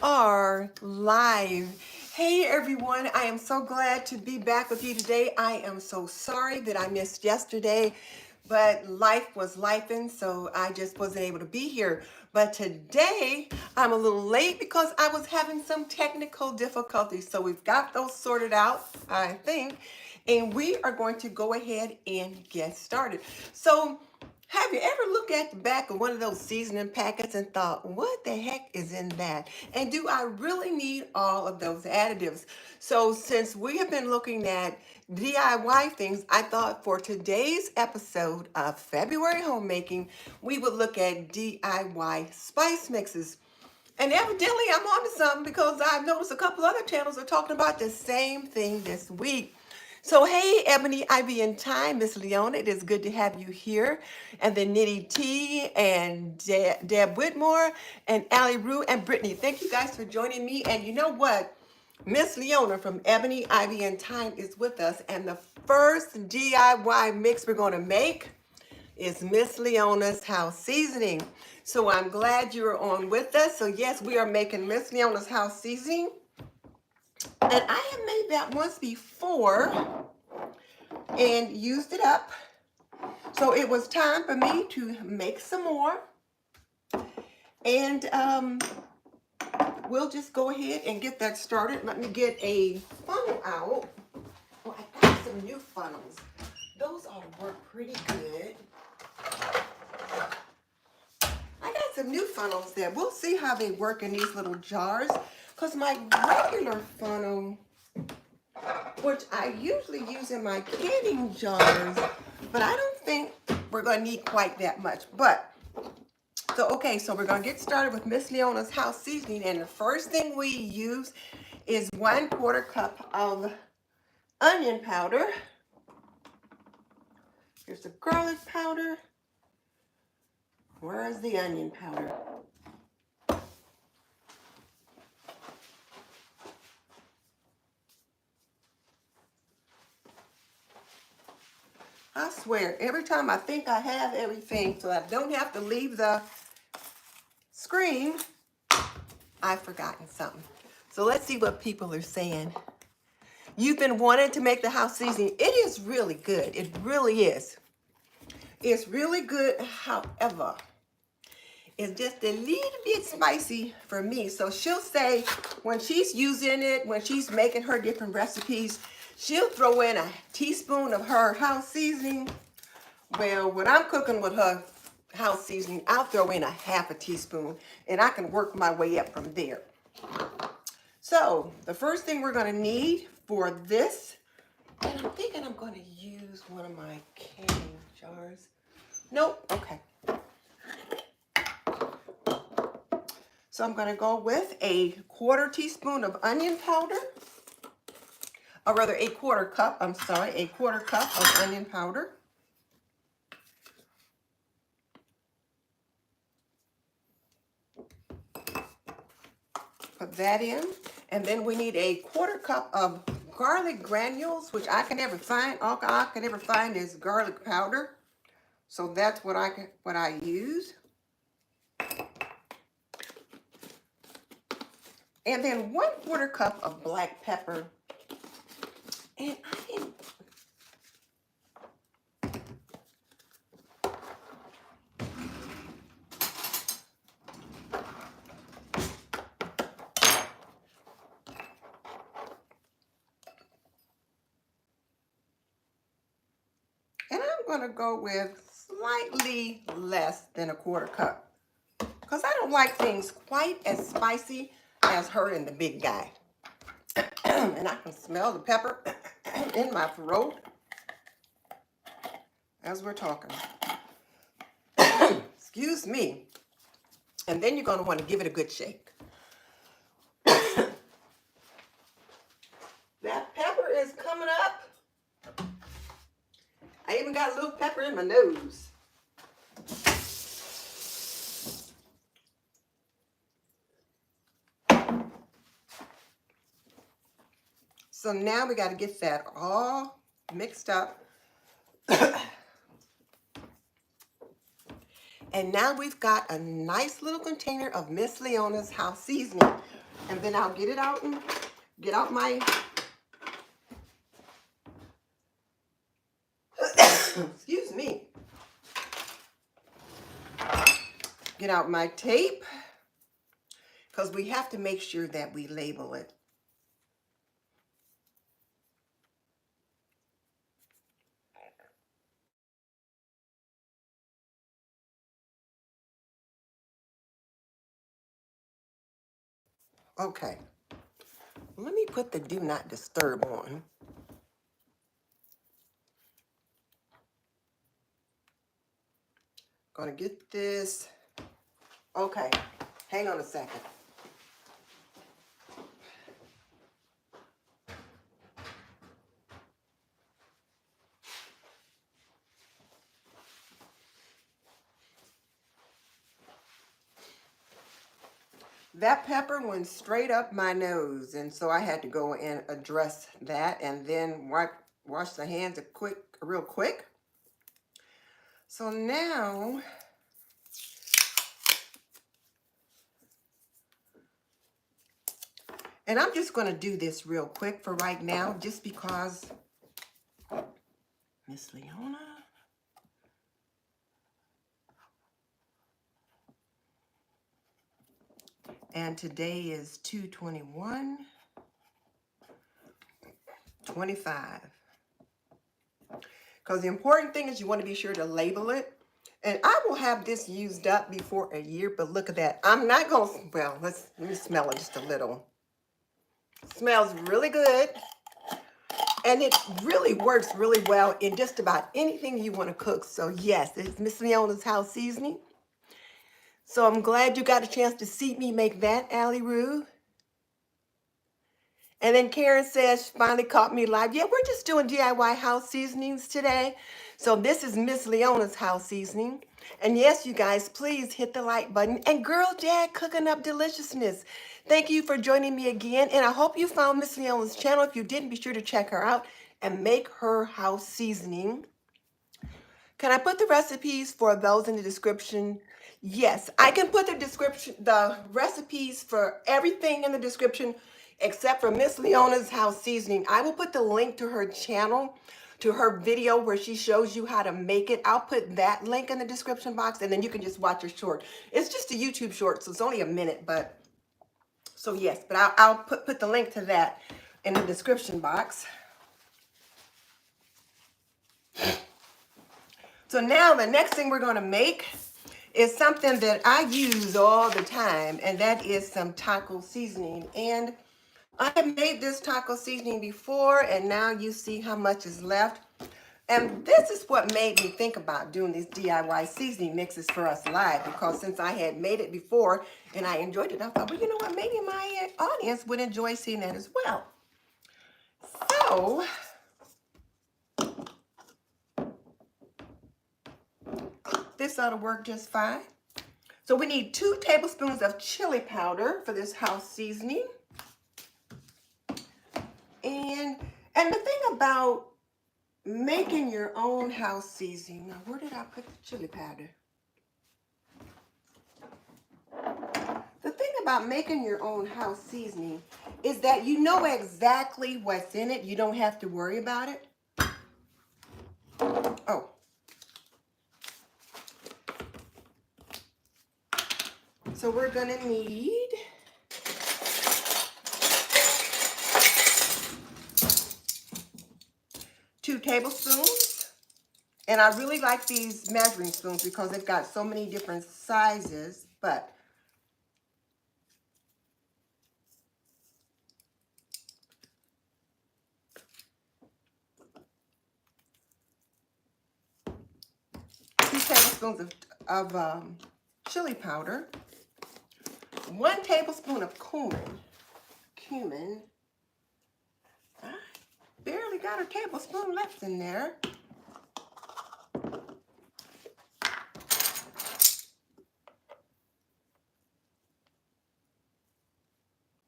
are live. Hey everyone, I am so glad to be back with you today. I am so sorry that I missed yesterday, but life was lifing, so I just wasn't able to be here. But today I'm a little late because I was having some technical difficulties. So we've got those sorted out, I think, and we are going to go ahead and get started. So have you ever looked at the back of one of those seasoning packets and thought, what the heck is in that? And do I really need all of those additives? So since we have been looking at DIY things, I thought for today's episode of February Homemaking, we would look at DIY spice mixes. And evidently I'm onto something because I've noticed a couple other channels are talking about the same thing this week. So hey, Ebony, Ivy, and Time, Miss Leona, it is good to have you here. And then Nitty T and Deb Whitmore and Allie Rue and Brittany. Thank you guys for joining me. And you know what? Miss Leona from Ebony, Ivy, and Time is with us. And the first DIY mix we're going to make is Miss Leona's house seasoning. So I'm glad you're on with us. So yes, we are making Miss Leona's house seasoning. And I have made that once before and used it up. So it was time for me to make some more. And we'll just go ahead and get that started. Let me get a funnel out. Oh, I got some new funnels. Those ought to work pretty good. I got some new funnels there. We'll see how they work in these little jars. Because my regular funnel, which I usually use in my canning jars, but I don't think we're going to need quite that much. So we're going to get started with Miss Leona's house seasoning. And the first thing we use is 1/4 cup of onion powder. Here's the garlic powder. Where is the onion powder? I swear, every time I think I have everything so I don't have to leave the screen, I've forgotten something. So let's see what people are saying. You've been wanting to make the house seasoning. It is really good. It really is. It's really good. However, it's just a little bit spicy for me. So she'll say when she's using it, when she's making her different recipes, she'll throw in a teaspoon of her house seasoning. Well, when I'm cooking with her house seasoning, I'll throw in a half a teaspoon and I can work my way up from there. So the first thing we're going to need for this, and I'm thinking I'm going to use one of my canning jars. Nope. Okay. So I'm going to go with a 1/4 teaspoon of onion powder, or rather a 1/4 cup, a 1/4 cup of onion powder. Put that in. And then we need a 1/4 cup of garlic granules, which I can never find. All I can ever find is garlic powder. So that's what I use. And then 1/4 cup of black pepper. And I didn't. And I'm going to go with slightly less than a 1/4 cup. Because I don't like things quite as spicy as her and the big guy. And I can smell the pepper in my throat as we're talking. Excuse me. And then you're going to want to give it a good shake. That pepper is coming up. I even got a little pepper in my nose. So now we got to get that all mixed up. And now we've got a nice little container of Miss Leona's house seasoning. And then I'll get it out and get out my, excuse me, get out my tape, because we have to make sure that we label it. Okay, let me put the do not disturb on. Gonna get this. Okay, hang on a second. That pepper went straight up my nose, and so I had to go and address that and then wash the hands real quick. So now, and I'm just going to do this real quick for right now, just because Miss Leona. And today is 2/21/25. Because the important thing is you want to be sure to label it. And I will have this used up before a year, but look at that. I'm not going to, well, let me smell it just a little. It smells really good. And it really works really well in just about anything you want to cook. So yes, it's Miss Leona's house seasoning. So I'm glad you got a chance to see me make that, Allie Roo. And then Karen says, she finally caught me live. Yeah, we're just doing DIY house seasonings today. So this is Miss Leona's house seasoning. And yes, you guys, please hit the like button. And Girl Dad Cooking Up Deliciousness. Thank you for joining me again. And I hope you found Miss Leona's channel. If you didn't, be sure to check her out and make her house seasoning. Can I put the recipes for those in the description? Yes, I can put the recipes for everything in the description except for Miss Leona's house seasoning. I will put the link to her channel, to her video where she shows you how to make it. I'll put that link in the description box, and then you can just watch her short. It's just a YouTube short, so it's only a minute, but so yes, but I'll put the link to that in the description box. So now the next thing we're going to make is something that I use all the time, and that is some taco seasoning. And I have made this taco seasoning before, and now you see how much is left. And this is what made me think about doing these DIY seasoning mixes for us live, because since I had made it before and I enjoyed it, I thought, well, you know what, maybe my audience would enjoy seeing that as well. So this ought to work just fine. So we need 2 tablespoons of chili powder for this house seasoning. And the thing about making your own house seasoning, now where did I put the chili powder? The thing about making your own house seasoning is that you know exactly what's in it. You don't have to worry about it. Oh. So we're gonna need 2 tablespoons. And I really like these measuring spoons because they've got so many different sizes, but two tablespoons of chili powder, 1 tablespoon of cumin. I barely got a tablespoon left in there.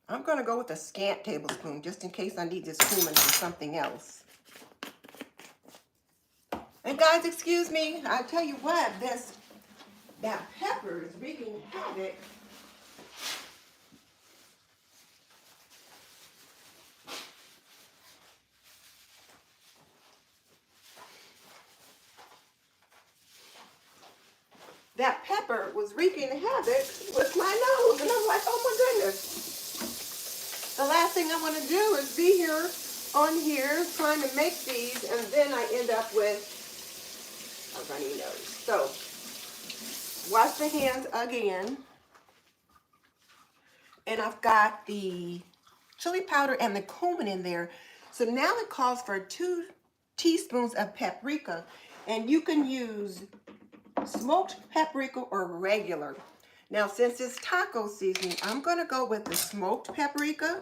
I'm going to go with a scant tablespoon just in case I need this cumin for something else. And guys, excuse me, I tell you what, That pepper is wreaking havoc. That pepper was wreaking havoc with my nose. And I'm like, oh my goodness. The last thing I want to do is be here on here trying to make these, and then I end up with a runny nose. So, wash the hands again. And I've got the chili powder and the cumin in there. So now it calls for 2 teaspoons of paprika. And you can use smoked paprika or regular. Now, since it's taco seasoning, I'm going to go with the smoked paprika.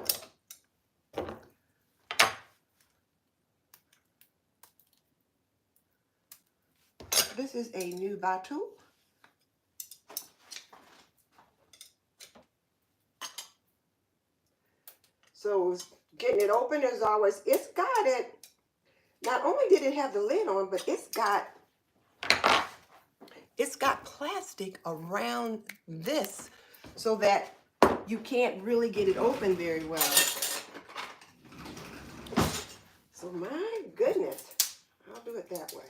This is a new bottle. So getting it open as always, it's got it. Not only did it have the lid on, but it's got plastic around this so that you can't really get it open very well. So my goodness, I'll do it that way.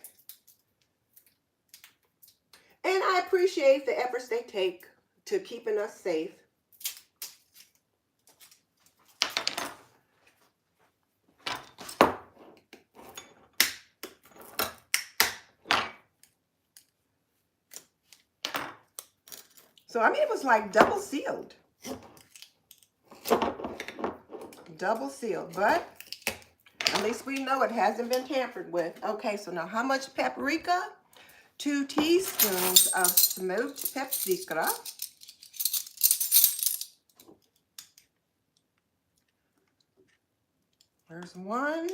And I appreciate the efforts they take to keeping us safe. So, I mean, it was like double sealed. Double sealed, but at least we know it hasn't been tampered with. Okay, so now how much paprika? 2 teaspoons of smoked paprika. There's 1.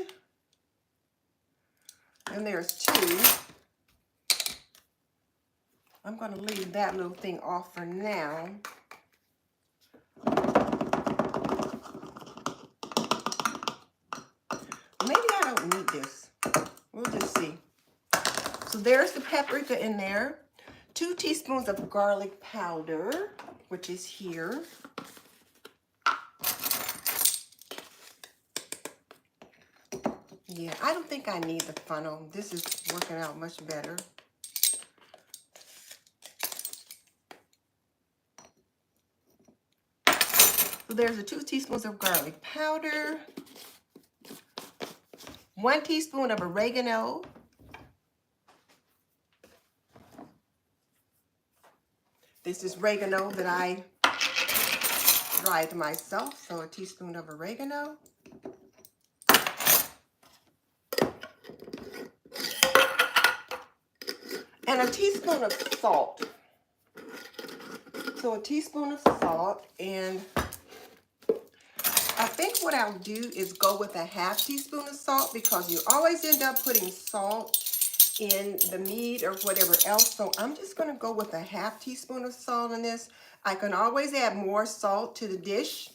And there's 2. I'm going to leave that little thing off for now. Maybe I don't need this. We'll just see. So there's the paprika in there. 2 teaspoons of garlic powder, which is here. Yeah, I don't think I need the funnel. This is working out much better. So there's the 2 teaspoons of garlic powder, 1 teaspoon of oregano, this is oregano that I dried myself, so a teaspoon of oregano. And a teaspoon of salt. So a teaspoon of salt, and I think what I'll do is go with a half teaspoon of salt, because you always end up putting salt in the meat or whatever else. So I'm just going to go with a half teaspoon of salt in this. I can always add more salt to the dish,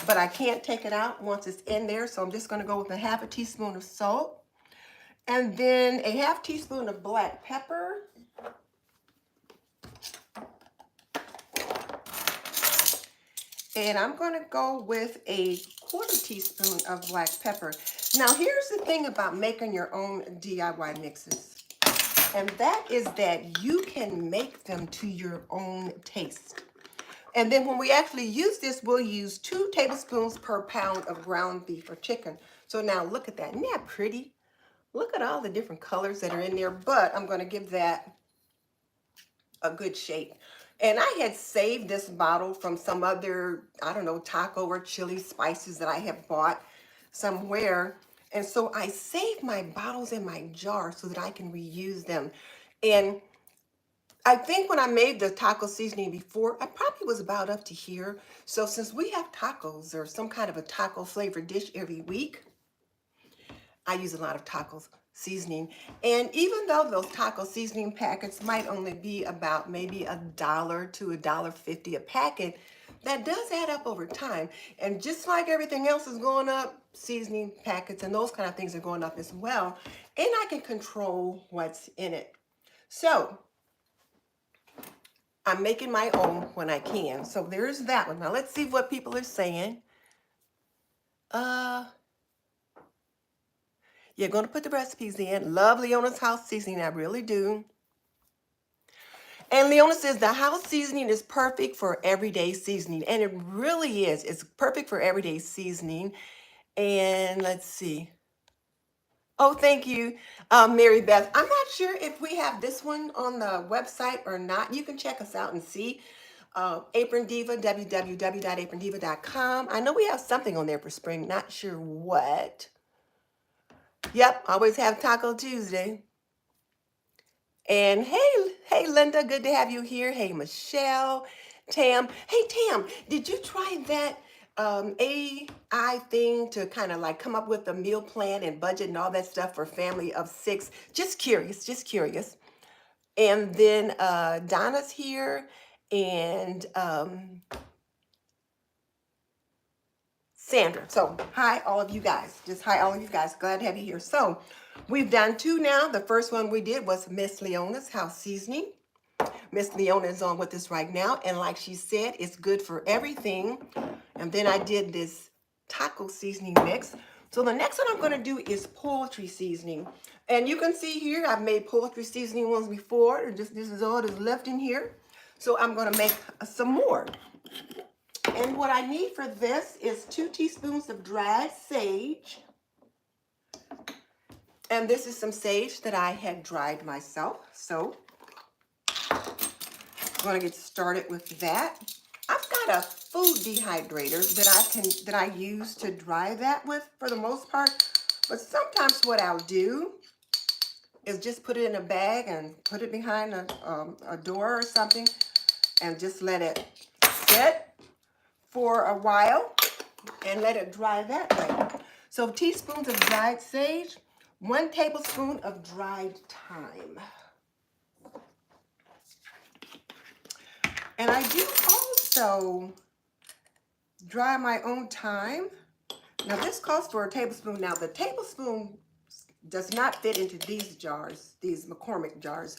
but I can't take it out once it's in there. So I'm just going to go with a half a teaspoon of salt. And then a half teaspoon of black pepper. And I'm going to go with a 1/4 teaspoon of black pepper. Now, here's the thing about making your own DIY mixes. And that is that you can make them to your own taste. And then when we actually use this, we'll use 2 tablespoons per pound of ground beef or chicken. So now look at that. Isn't that pretty? Look at all the different colors that are in there. But I'm going to give that a good shake. And I had saved this bottle from some other, I don't know, taco or chili spices that I have bought somewhere. And so I saved my bottles in my jar so that I can reuse them. And I think when I made the taco seasoning before, I probably was about up to here. So since we have tacos or some kind of a taco flavored dish every week, I use a lot of taco seasoning. And even though those taco seasoning packets might only be about maybe $1 to $1.50 a packet, that does add up over time. And just like everything else is going up, seasoning packets and those kind of things are going up as well. And I can control what's in it. So I'm making my own when I can. So there's that one. Now let's see what people are saying. You're going to put the recipes in. Love Leona's house seasoning. I really do. And Leona says the house seasoning is perfect for everyday seasoning. And it really is. It's perfect for everyday seasoning. And let's see. Oh, thank you, Mary Beth. I'm not sure if we have this one on the website or not. You can check us out and see. Aprondiva, www.aprondiva.com. I know we have something on there for spring. Not sure what. Yep, always have Taco Tuesday. And hey, Linda, good to have you here. Hey, Michelle, Tam. Hey, Tam, did you try that AI thing to kind of like come up with a meal plan and budget and all that stuff for family of 6? Just curious, just curious. And then Donna's here, and Sandra. So hi, all of you guys. Just hi, all of you guys. Glad to have you here. So we've done 2 now. The first one we did was Miss Leona's house seasoning. Miss Leona is on with us right now. And like she said, it's good for everything. And then I did this taco seasoning mix. So the next one I'm going to do is poultry seasoning. And you can see here, I've made poultry seasoning ones before. And just this is all that's left in here. So I'm going to make some more. And what I need for this is 2 teaspoons of dried sage. And this is some sage that I had dried myself. So I'm going to get started with that. I've got a food dehydrator that I use to dry that with for the most part. But sometimes what I'll do is just put it in a bag and put it behind a door or something and just let it sit for a while and let it dry that way. So teaspoons of dried sage, 1 tablespoon of dried thyme. And I do also dry my own thyme. Now this calls for a tablespoon. Now the tablespoon does not fit into these jars, these McCormick jars,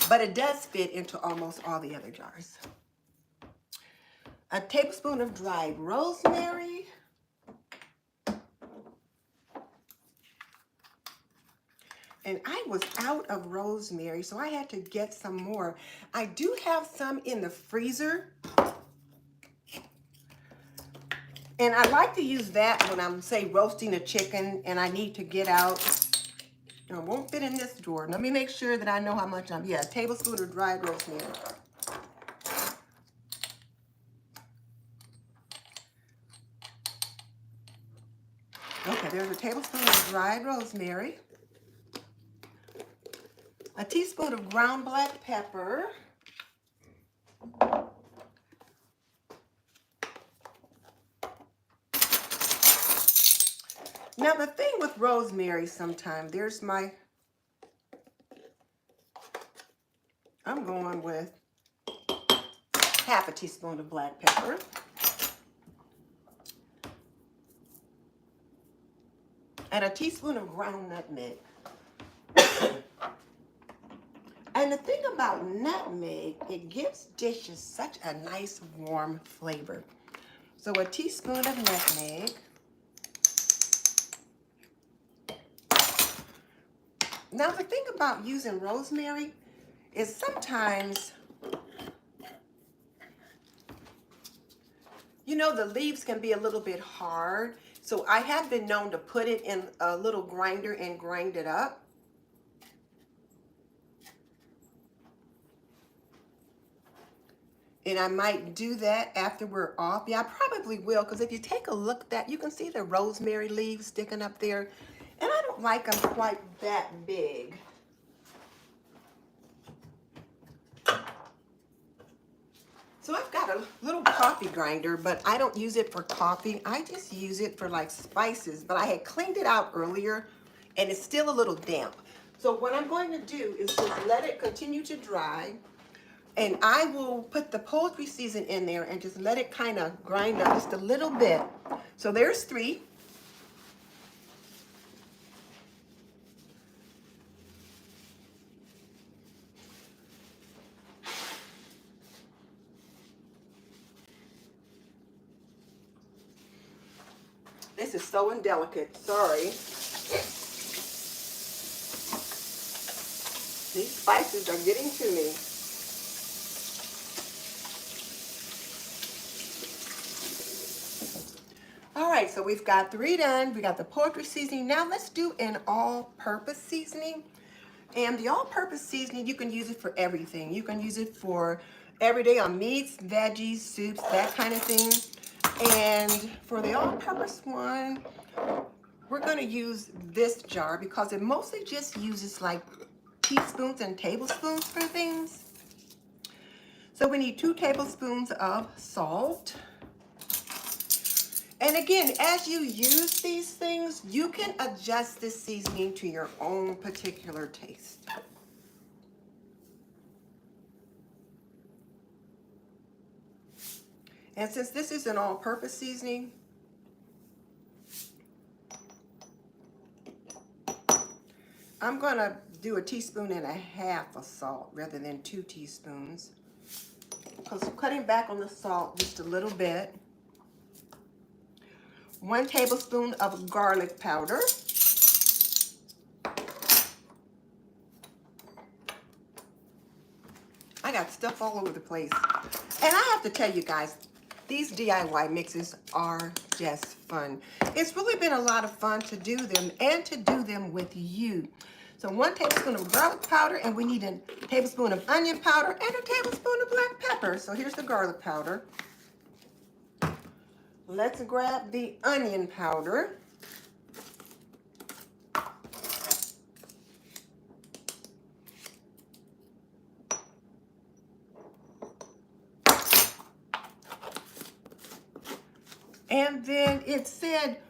but it does fit into almost all the other jars. A tablespoon of dried rosemary. And I was out of rosemary, so I had to get some more. I do have some in the freezer. And I like to use that when I'm, say, roasting a chicken and I need to get out. It won't fit in this drawer. Let me make sure that I know how much a tablespoon of dried rosemary. Okay, there's a tablespoon of dried rosemary. A teaspoon of ground black pepper. Now the thing with rosemary sometimes, I'm going with half a teaspoon of black pepper. And a teaspoon of ground nutmeg. And the thing about nutmeg, it gives dishes such a nice warm flavor. So a teaspoon of nutmeg. Now the thing about using rosemary is sometimes, you know, the leaves can be a little bit hard. So I have been known to put it in a little grinder and grind it up. And I might do that after we're off. Yeah, I probably will, because if you take a look at that, you can see the rosemary leaves sticking up there. And I don't like them quite that big. So I've got a little coffee grinder, but I don't use it for coffee. I just use it for like spices. But I had cleaned it out earlier, and it's still a little damp. So what I'm going to do is just let it continue to dry. And I will put the poultry season in there and just let it kind of grind up just a little bit. So there's 3. This is so indelicate. Sorry. These spices are getting to me. All right, so we've got 3 done. We got the poultry seasoning. Now let's do an all-purpose seasoning. And the all-purpose seasoning, you can use it for everything. You can use it for every day on meats, veggies, soups, that kind of thing. And for the all-purpose one, we're going to use this jar because it mostly just uses like teaspoons and tablespoons for things. So we need 2 tablespoons of salt. And again, as you use these things, you can adjust this seasoning to your own particular taste. And since this is an all-purpose seasoning, I'm going to do 1.5 teaspoons of salt rather than 2 teaspoons. Because I'm cutting back on the salt just a little bit. 1 tablespoon of garlic powder. I got stuff all over the place. And I have to tell you guys, these DIY mixes are just fun. It's really been a lot of fun to do them and to do them with you. So 1 tablespoon of garlic powder, and we need 1 tablespoon of onion powder and 1 tablespoon of black pepper. So here's the garlic powder. Let's grab the onion powder. And then it said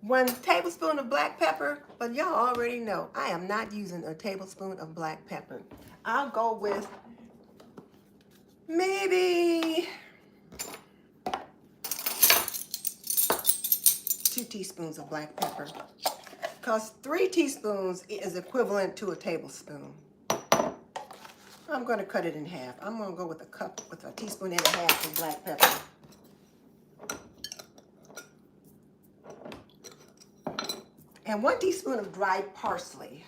1 tablespoon of black pepper, but y'all already know I am not using a tablespoon of black pepper. I'll go with maybe 2 teaspoons of black pepper, because 3 teaspoons is equivalent to a tablespoon. I'm going to cut it in half. I'm going to go with 1.5 teaspoons of black pepper. And 1 teaspoon of dried parsley.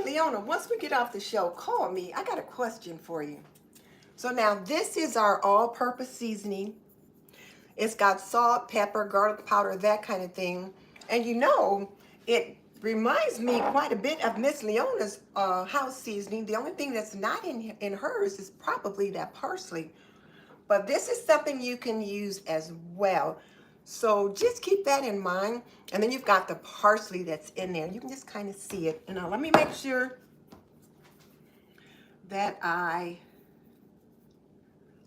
Leona, once we get off the show, call me. I got a question for you. So now this is our all-purpose seasoning. It's got salt, pepper, garlic powder, that kind of thing. And you know, it reminds me quite a bit of Miss Leona's house seasoning. The only thing that's not in hers is probably that parsley. But this is something you can use as well. So just keep that in mind. And then you've got the parsley that's in there. You can just kind of see it. And now let me make sure that I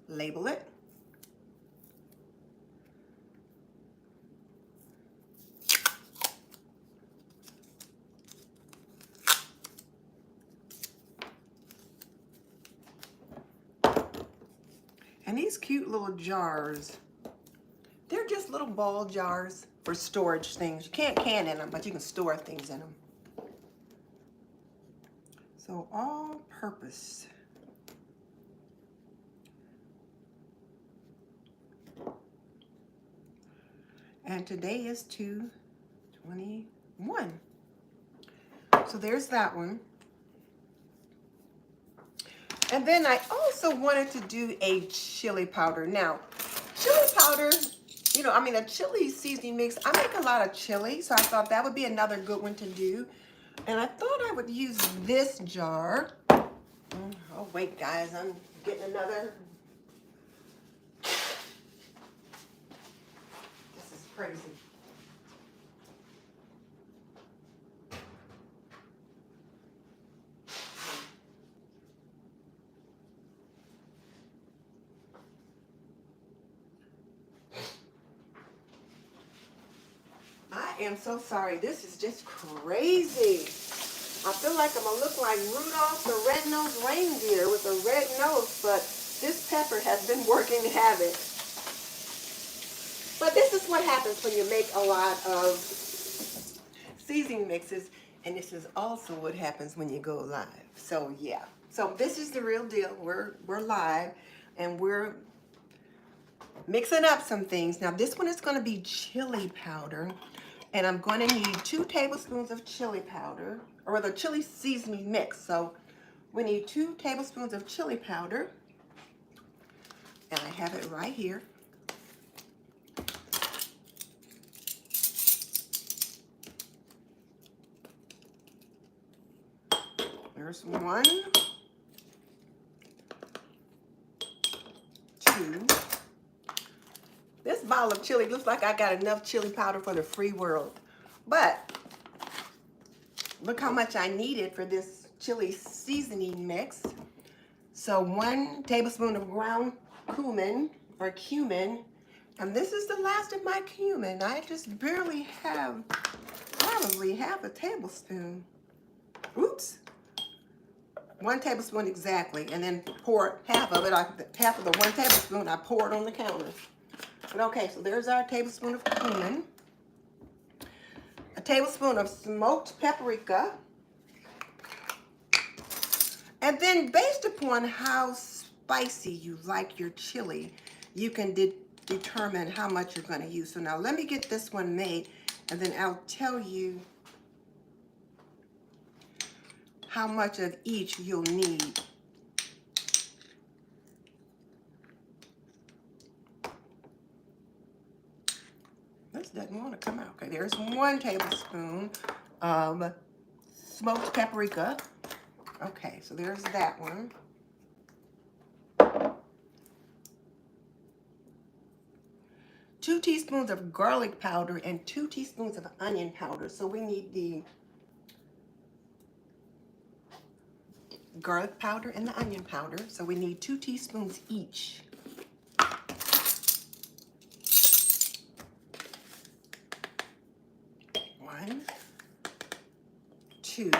label it. And these cute little jars, they're just little ball jars for storage things. You can't can in them, but you can store things in them. So all purpose. And today is 2/21. So there's that one. And then I also wanted to do a chili powder. Now, chili powder, you know, I mean, a chili seasoning mix. I make a lot of chili, so I thought that would be another good one to do. And I thought I would use this jar. Oh, wait, guys, I'm getting another. This is crazy. I am so sorry. This is just crazy. I feel like I'm going to look like Rudolph the red-nosed reindeer with a red nose, but this pepper has been working havoc. But this is what happens when you make a lot of seasoning mixes, and this is also what happens when you go live. So yeah, so this is the real deal. We're live, and we're mixing up some things. Now this one is going to be chili powder, and I'm going to need 2 tablespoons of chili powder, or the chili seasoning mix. So we need 2 tablespoons of chili powder, and I have it right here. There's 1, 2. This bottle of chili looks like I got enough chili powder for the free world. But look how much I needed for this chili seasoning mix. So 1 tablespoon of ground cumin, or cumin. And this is the last of my cumin. I just barely have probably half a tablespoon. Oops. 1 tablespoon exactly, and then pour half of it, half of the 1 tablespoon, I pour it on the counter. But okay, so there's our tablespoon of cumin, a tablespoon of smoked paprika, and then based upon how spicy you like your chili, you can determine how much you're going to use. So now let me get this one made, and then I'll tell you how much of each you'll need. This doesn't want to come out. Okay, there's 1 tablespoon of smoked paprika. Okay, so there's that one. 2 teaspoons of garlic powder and 2 teaspoons of onion powder. So we need the garlic powder and the onion powder. So we need 2 teaspoons each. 1, 2.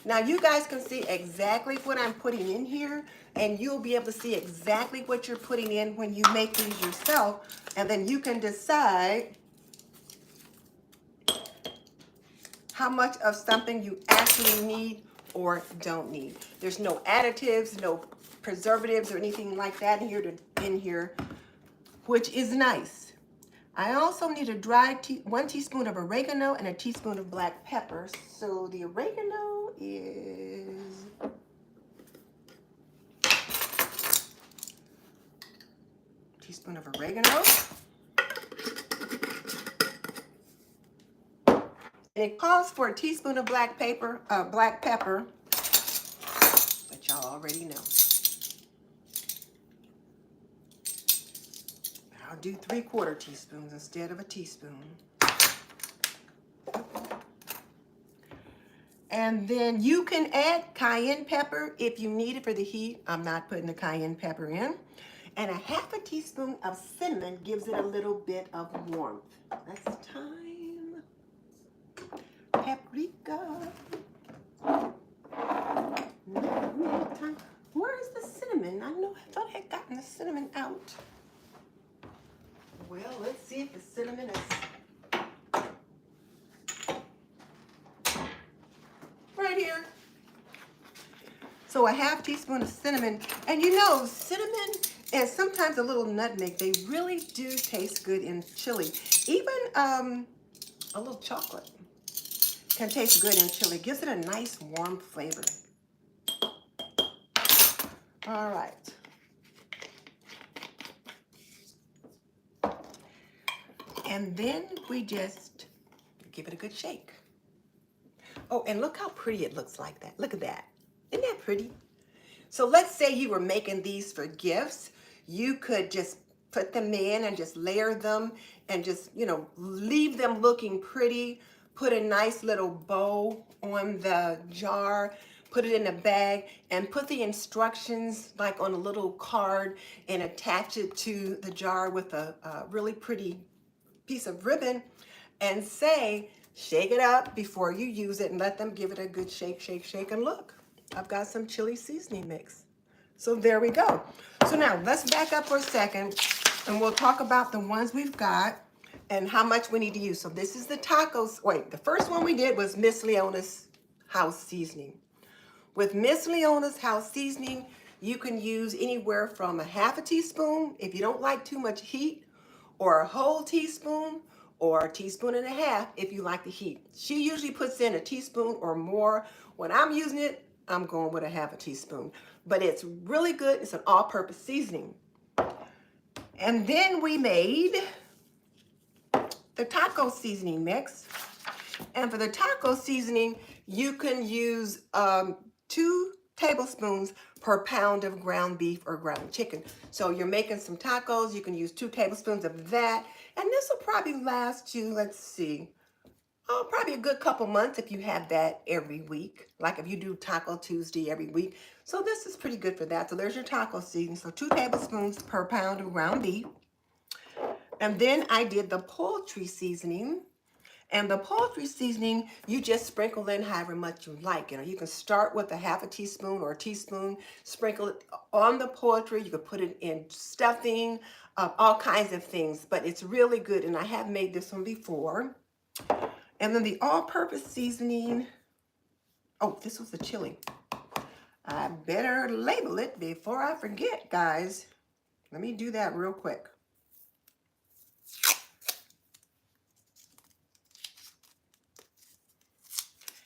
Now you guys can see exactly what I'm putting in here, and you'll be able to see exactly what you're putting in when you make these yourself, and then you can decide how much of something you actually need or don't need. There's no additives, no preservatives or anything like that in here, which is nice. I also need a 1 teaspoon of oregano and a teaspoon of black pepper. So the oregano is teaspoon of oregano. And it calls for a teaspoon of black pepper, but y'all already know. I'll do 3/4 teaspoons instead of a teaspoon. And then you can add cayenne pepper if you need it for the heat. I'm not putting the cayenne pepper in. And a 1/2 teaspoon of cinnamon gives it a little bit of warmth. That's thyme, paprika. Where is the cinnamon? I thought I had gotten the cinnamon out. Well, let's see if the cinnamon is right here. So a 1/2 teaspoon of cinnamon. And you know, cinnamon and sometimes a little nutmeg, they really do taste good in chili. Even a little chocolate can taste good in chili. Gives it a nice warm flavor. All right. And then we just give it a good shake. Oh, and look how pretty it looks like that. Look at that. Isn't that pretty? So let's say you were making these for gifts. You could just put them in and just layer them and just, you know, leave them looking pretty. Put a nice little bow on the jar. Put it in a bag and put the instructions like on a little card and attach it to the jar with a really pretty piece of ribbon and say, shake it up before you use it and let them give it a good shake, shake, shake. And look, I've got some chili seasoning mix. So there we go. So now let's back up for a second And we'll talk about the ones we've got and how much we need to use. So this is the tacos. Wait, the first one we did was Miss Leona's house seasoning. With Miss Leona's house seasoning, you can use anywhere from a half a teaspoon if you don't like too much heat, or a whole teaspoon, or a teaspoon and a half if you like the heat. She usually puts in a teaspoon or more. When I'm using it, I'm going with a half a teaspoon. But it's really good. It's an all-purpose seasoning. And then we made the taco seasoning mix. And for the taco seasoning, you can use 2 tablespoons per pound of ground beef or ground chicken. So you're making some tacos, you can use 2 tablespoons of that. And this will probably last you, let's see, probably a good couple months if you have that every week. Like if you do Taco Tuesday every week. So this is pretty good for that. So there's your taco seasoning. So 2 tablespoons per pound of ground beef. And then I did the poultry seasoning. And the poultry seasoning, you just sprinkle in however much you like. You know, you can start with a half a teaspoon or a teaspoon, sprinkle it on the poultry. You could put it in stuffing, all kinds of things. But it's really good, and I have made this one before. And then the all-purpose seasoning. Oh, this was the chili. I better label it before I forget, guys. Let me do that real quick.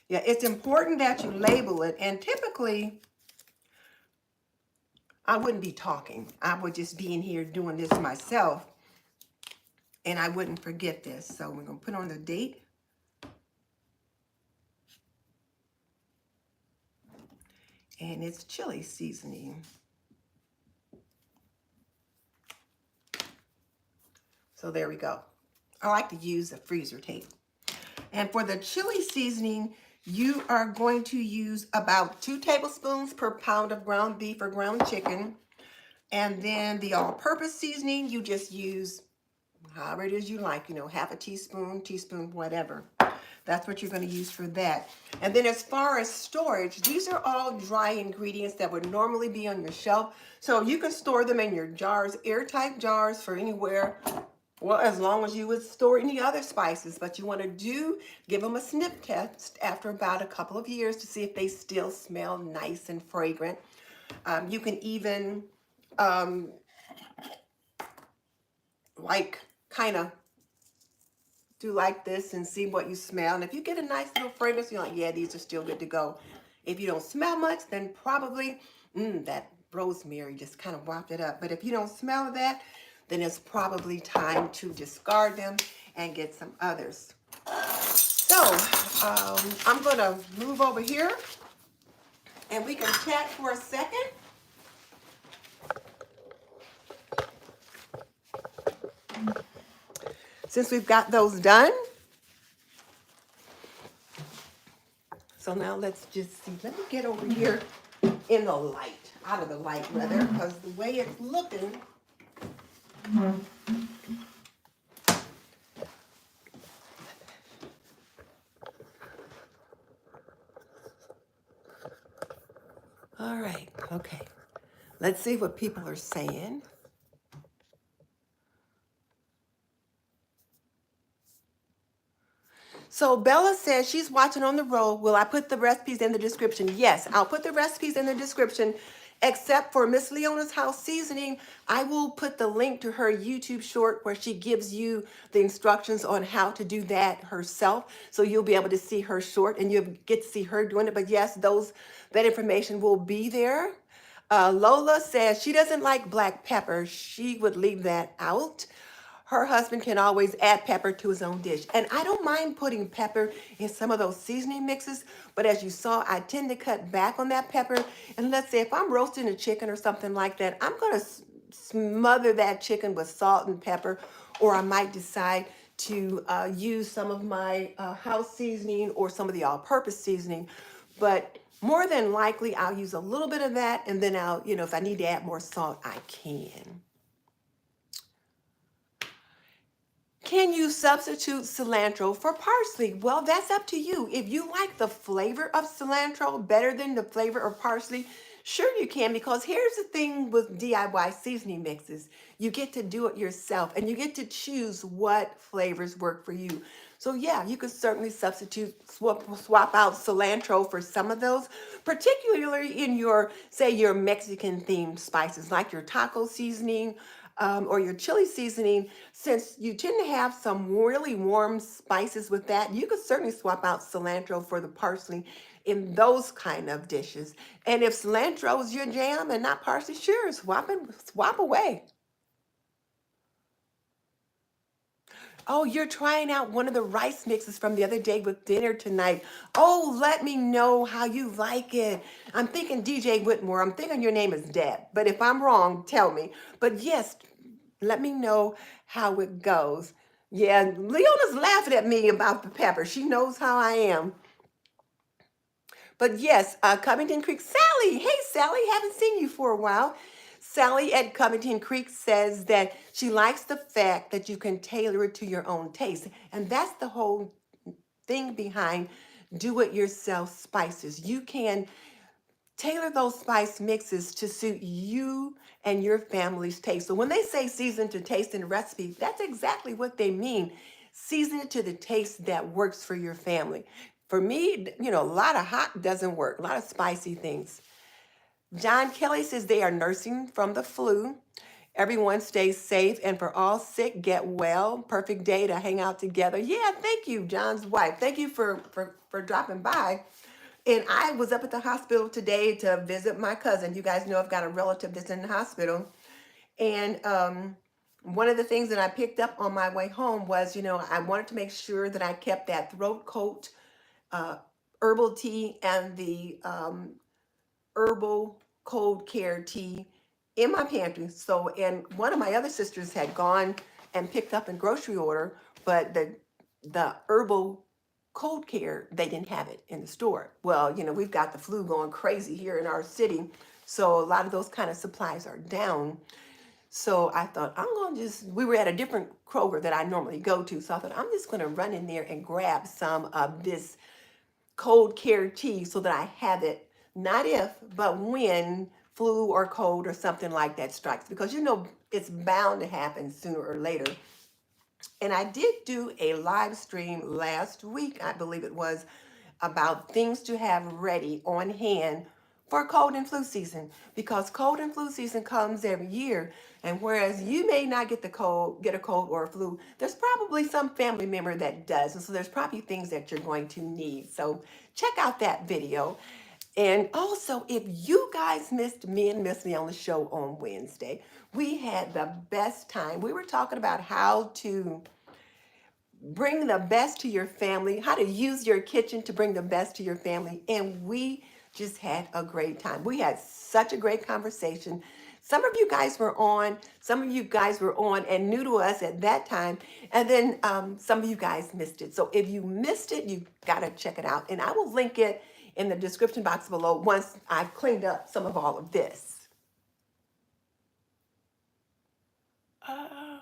Yeah, it's important that you label it. And typically, I wouldn't be talking. I would just be in here doing this myself. And I wouldn't forget this. So we're going to put on the date. And it's chili seasoning. So there we go. I like to use the freezer tape. And for the chili seasoning, you are going to use about 2 tablespoons per pound of ground beef or ground chicken. And then the all-purpose seasoning, you just use however it is you like, you know, half a teaspoon, teaspoon, whatever. That's what you're going to use for that. And then as far as storage, these are all dry ingredients that would normally be on your shelf. So you can store them in your jars, airtight jars for anywhere, well, as long as you would store any other spices. But you want to give them a sniff test after about a couple of years to see if they still smell nice and fragrant. You can even like kind of do like this and see what you smell. And if you get a nice little fragrance, you're like, yeah, these are still good to go. If you don't smell much, then probably that rosemary just kind of wafted it up. But if you don't smell that, then it's probably time to discard them and get some others. So I'm going to move over here and we can chat for a second. Since we've got those done. So now let's just see. Let me get over here in the light, out of the light rather, because the way it's looking. All right, okay. Let's see what people are saying. So Bella says she's watching on the road. Will I put the recipes in the description? Yes, I'll put the recipes in the description, except for Miss Leona's house seasoning. I will put the link to her YouTube short where she gives you the instructions on how to do that herself. So you'll be able to see her short and you'll get to see her doing it. But yes, that information will be there. Lola says she doesn't like black pepper. She would leave that out. Her husband can always add pepper to his own dish. And I don't mind putting pepper in some of those seasoning mixes, but as you saw, I tend to cut back on that pepper. And let's say if I'm roasting a chicken or something like that, I'm going to smother that chicken with salt and pepper, or I might decide to use some of my house seasoning or some of the all-purpose seasoning. But more than likely, I'll use a little bit of that, and then I'll, if I need to add more salt, I can. Can you substitute cilantro for parsley? Well, that's up to you. If you like the flavor of cilantro better than the flavor of parsley, Sure, you can, because here's the thing with DIY seasoning mixes. You get to do it yourself and you get to choose what flavors work for you. So, yeah, you could certainly swap out cilantro for some of those, particularly in your, say, your Mexican themed spices, like your taco seasoning or your chili seasoning. Since you tend to have some really warm spices with that, you could certainly swap out cilantro for the parsley in those kind of dishes. And if cilantro is your jam and not parsley, sure, swap away. Oh, you're trying out one of the rice mixes from the other day with dinner tonight. Oh, let me know how you like it. I'm thinking DJ Whitmore. I'm thinking your name is Deb. But if I'm wrong, tell me. But yes, let me know how it goes. Yeah, Leona's laughing at me about the pepper. She knows how I am. But yes, Covington Creek, Sally. Hey, Sally, haven't seen you for a while. Sally at Covington Creek says that she likes the fact that you can tailor it to your own taste. And that's the whole thing behind do it yourself spices. You can tailor those spice mixes to suit you and your family's taste. So when they say season to taste in a recipe, that's exactly what they mean. Season it to the taste that works for your family. For me, a lot of hot doesn't work, a lot of spicy things. John Kelly says they are nursing from the flu. Everyone stays safe, and for all sick, get well. Perfect day to hang out together. Yeah, thank you, John's wife. Thank you for dropping by. And I was up at the hospital today to visit my cousin. You guys know I've got a relative that's in the hospital. And one of the things that I picked up on my way home was, I wanted to make sure that I kept that throat coat, uh, herbal tea, and the herbal cold care tea in my pantry. So, and one of my other sisters had gone and picked up in grocery order, but the herbal cold care, they didn't have it in the store. Well, we've got the flu going crazy here in our city, so a lot of those kind of supplies are down. So I thought we were at a different Kroger that I normally go to, so I thought I'm just gonna run in there and grab some of this cold care tea so that I have it, not if, but when flu or cold or something like that strikes, because it's bound to happen sooner or later. And I did do a live stream last week, I believe it was, about things to have ready on hand for cold and flu season, because cold and flu season comes every year. And whereas you may not get a cold or a flu, there's probably some family member that does. And so there's probably things that you're going to need. So check out that video. And also, if you guys missed me and Miss Me on the show on Wednesday, we had the best time. We were talking about how to bring the best to your family, how to use your kitchen to bring the best to your family. And we just had a great time. We had such a great conversation. Some of you guys were on, some of you guys were on and new to us at that time. And then some of you guys missed it. So if you missed it, you got to check it out. And I will link it in the description box below once I've cleaned up some of all of this. Uh,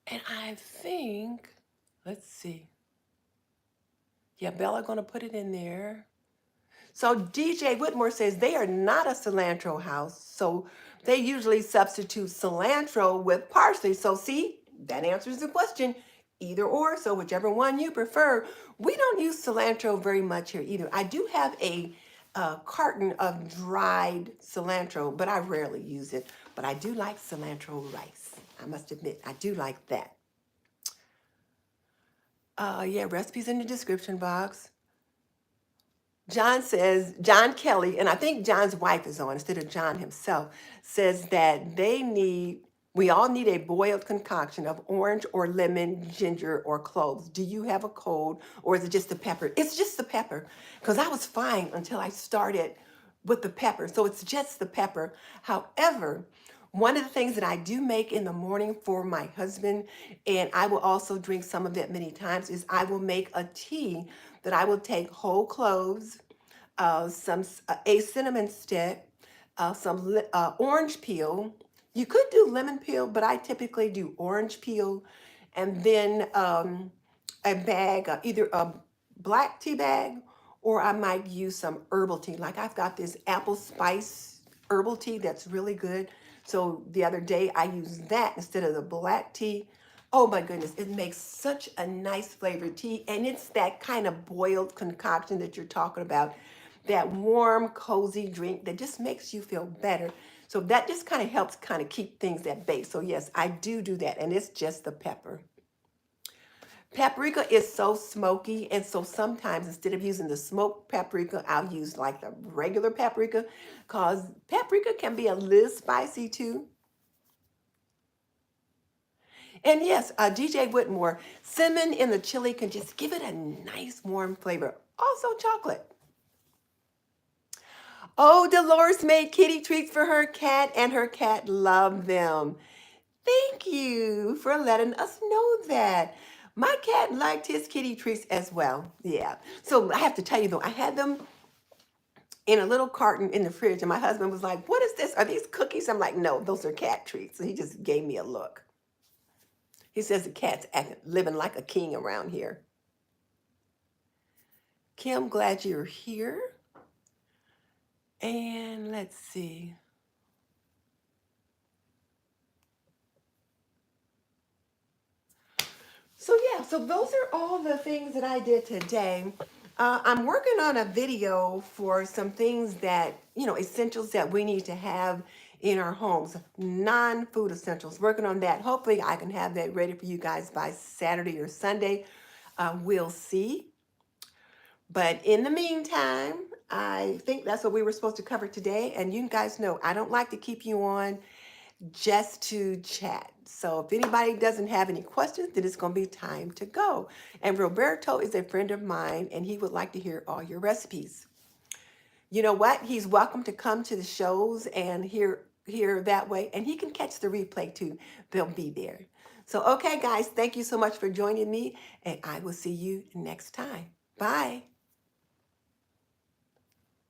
and I think, let's see. Yeah, Bella gonna put it in there. So DJ Whitmore says they are not a cilantro house, so they usually substitute cilantro with parsley. So see, that answers the question. Either or, so whichever one you prefer. We don't use cilantro very much here either. I do have a carton of dried cilantro, but I rarely use it. But I do like cilantro rice. I must admit, I do like that. Yeah, recipes in the description box. John Kelly, and I think John's wife is on instead of John himself, says that we all need a boiled concoction of orange or lemon, ginger, or cloves. Do you have a cold or is it just the pepper? It's just the pepper, because I was fine until I started with the pepper. So it's just the pepper. However, one of the things that I do make in the morning for my husband, and I will also drink some of it many times, is I will make a tea that I will take whole cloves, a cinnamon stick, orange peel. You could do lemon peel, but I typically do orange peel, and then a bag, either a black tea bag, or I might use some herbal tea. Like I've got this apple spice herbal tea that's really good. So the other day I used that instead of the black tea. Oh my goodness, it makes such a nice flavored tea. And it's that kind of boiled concoction that you're talking about, that warm, cozy drink that just makes you feel better. So that just kind of helps kind of keep things at bay. So yes, I do that. And it's just the pepper. Paprika is so smoky, and so sometimes instead of using the smoked paprika, I'll use like the regular paprika, because paprika can be a little spicy too. And yes, DJ Whitmore, cinnamon in the chili can just give it a nice warm flavor. Also chocolate. Oh, Dolores made kitty treats for her cat, and her cat loved them. Thank you for letting us know that. My cat liked his kitty treats as well. Yeah. So I have to tell you though, I had them in a little carton in the fridge, and my husband was like, "What is this? Are these cookies?" I'm like, "No, those are cat treats." So he just gave me a look. He says the cat's acting, living like a king around here. Kim, glad you're here. And let's see. So yeah, so those are all the things that I did today. I'm working on a video for some things that, essentials that we need to have in our homes, non-food essentials. Working on that. Hopefully I can have that ready for you guys by Saturday or Sunday. We'll see. But in the meantime, I think that's what we were supposed to cover today. And you guys know I don't like to keep you on just to chat. So if anybody doesn't have any questions, then it's going to be time to go. And Roberto is a friend of mine, and he would like to hear all your recipes. You know what? He's welcome to come to the shows and hear that way, and he can catch the replay too. They'll be there. So okay, guys, thank you so much for joining me, and I will see you next time. Bye.